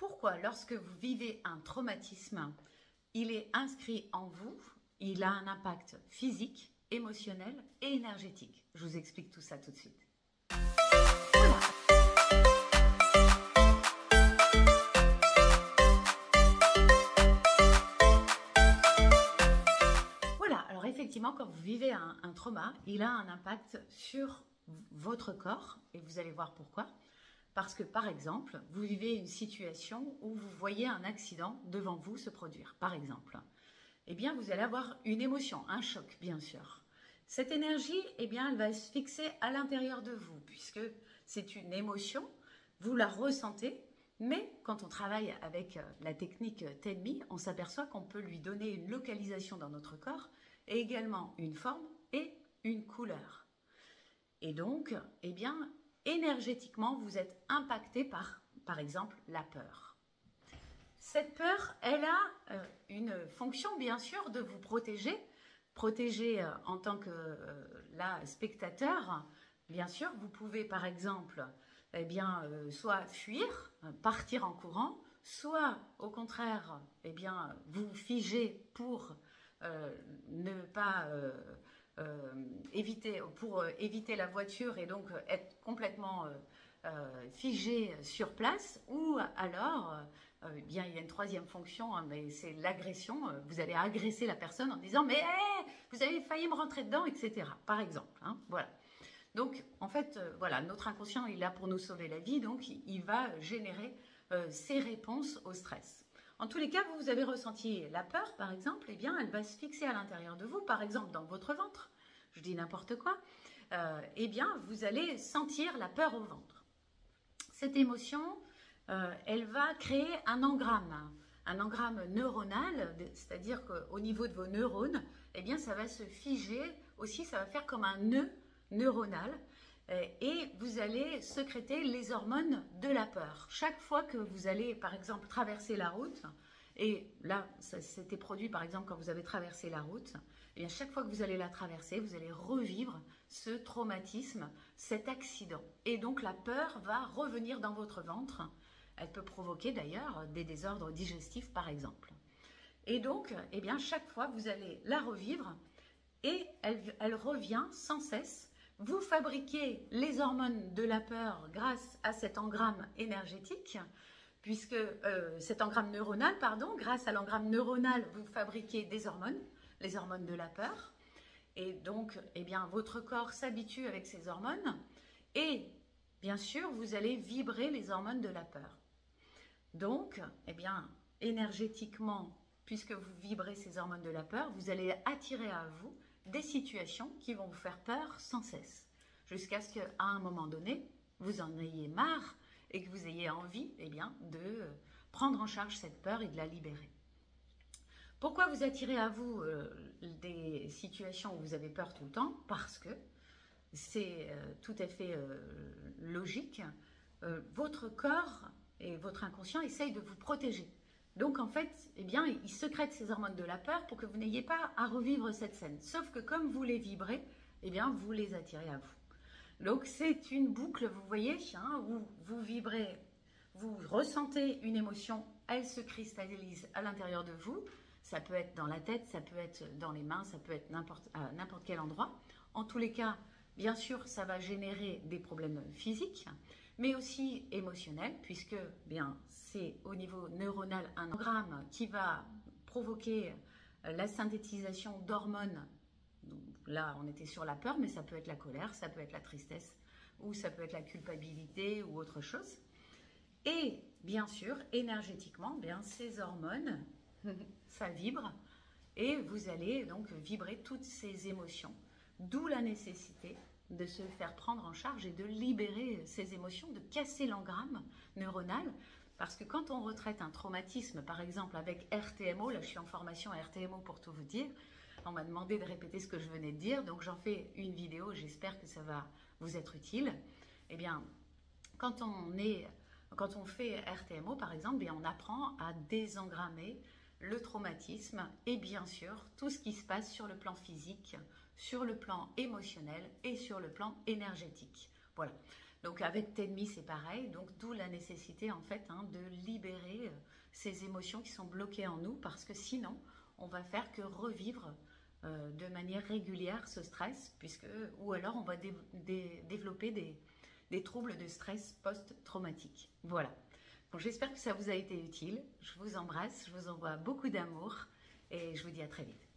Pourquoi, lorsque vous vivez un traumatisme, il est inscrit en vous, il a un impact physique, émotionnel et énergétique? Je vous explique tout ça tout de suite. Voilà, alors effectivement, quand vous vivez un trauma, il a un impact sur votre corps et vous allez voir pourquoi. Parce que, par exemple, vous vivez une situation où vous voyez un accident devant vous se produire, par exemple. Eh bien, vous allez avoir une émotion, un choc, bien sûr. Cette énergie, eh bien, elle va se fixer à l'intérieur de vous, puisque c'est une émotion, vous la ressentez, mais quand on travaille avec la technique TENMI, on s'aperçoit qu'on peut lui donner une localisation dans notre corps, et également une forme et une couleur. Et donc, eh bien, énergétiquement, vous êtes impacté par exemple, la peur. Cette peur, elle a une fonction, bien sûr, de vous protéger. Protéger en tant que spectateur, bien sûr, vous pouvez, par exemple, eh bien, soit fuir, partir en courant, soit, au contraire, eh bien, vous figer pour ne pas... éviter la voiture et donc être complètement figé sur place, ou alors bien, il y a une troisième fonction, hein, mais c'est l'agression. Vous allez agresser la personne en disant mais hey, vous avez failli me rentrer dedans, etc. par exemple, hein, voilà. Donc en fait voilà, notre inconscient il est là pour nous sauver la vie, donc il va générer ces réponses au stress. En tous les cas, vous avez ressenti la peur, par exemple, eh bien, elle va se fixer à l'intérieur de vous, par exemple dans votre ventre, je dis n'importe quoi, eh bien, vous allez sentir la peur au ventre. Cette émotion, elle va créer un engramme neuronal, c'est-à-dire qu'au niveau de vos neurones, eh bien, ça va se figer aussi, ça va faire comme un nœud neuronal, et vous allez sécréter les hormones de la peur. Chaque fois que vous allez, par exemple, traverser la route, et là, ça s'était produit, par exemple, quand vous avez traversé la route, et bien, chaque fois que vous allez la traverser, vous allez revivre ce traumatisme, cet accident. Et donc, la peur va revenir dans votre ventre. Elle peut provoquer, d'ailleurs, des désordres digestifs, par exemple. Et donc, eh bien, chaque fois, vous allez la revivre, et elle revient sans cesse. Vous fabriquez les hormones de la peur grâce à cet engramme énergétique, puisque cet engramme neuronal, pardon, grâce à l'engramme neuronal, vous fabriquez des hormones, les hormones de la peur. Et donc, eh bien, votre corps s'habitue avec ces hormones et, bien sûr, vous allez vibrer les hormones de la peur. Donc, eh bien, énergétiquement, puisque vous vibrez ces hormones de la peur, vous allez attirer à vous des situations qui vont vous faire peur sans cesse, jusqu'à ce qu'à un moment donné, vous en ayez marre et que vous ayez envie, eh bien, de prendre en charge cette peur et de la libérer. Pourquoi vous attirez à vous des situations où vous avez peur tout le temps? Parce que c'est tout à fait logique. Votre corps et votre inconscient essayent de vous protéger. Donc en fait, eh bien, il sécrète ces hormones de la peur pour que vous n'ayez pas à revivre cette scène. Sauf que comme vous les vibrez, eh bien, vous les attirez à vous. Donc c'est une boucle, vous voyez, hein, où vous vibrez, vous ressentez une émotion, elle se cristallise à l'intérieur de vous. Ça peut être dans la tête, ça peut être dans les mains, ça peut être à n'importe quel endroit. En tous les cas, bien sûr, ça va générer des problèmes physiques, mais aussi émotionnels, puisque bien c'est au niveau neuronal un engramme qui va provoquer la synthétisation d'hormones. Là, on était sur la peur, mais ça peut être la colère, ça peut être la tristesse, ou ça peut être la culpabilité ou autre chose. Et bien sûr, énergétiquement, bien ces hormones, ça vibre, et vous allez donc vibrer toutes ces émotions, d'où la nécessité de se faire prendre en charge et de libérer ces émotions, de casser l'engramme neuronal, parce que quand on retraite un traumatisme, par exemple avec RTMO, là je suis en formation à RTMO pour tout vous dire, on m'a demandé de répéter ce que je venais de dire, donc j'en fais une vidéo, j'espère que ça va vous être utile. Eh bien, quand on fait RTMO par exemple, bien, on apprend à désengrammer le traumatisme et bien sûr tout ce qui se passe sur le plan physique, sur le plan émotionnel et sur le plan énergétique. Voilà. Donc avec TEDMI, c'est pareil. Donc d'où la nécessité en fait de libérer ces émotions qui sont bloquées en nous, parce que sinon, on va faire que revivre de manière régulière ce stress, ou alors on va développer des troubles de stress post-traumatique. Voilà. Bon, j'espère que ça vous a été utile. Je vous embrasse, je vous envoie beaucoup d'amour et je vous dis à très vite.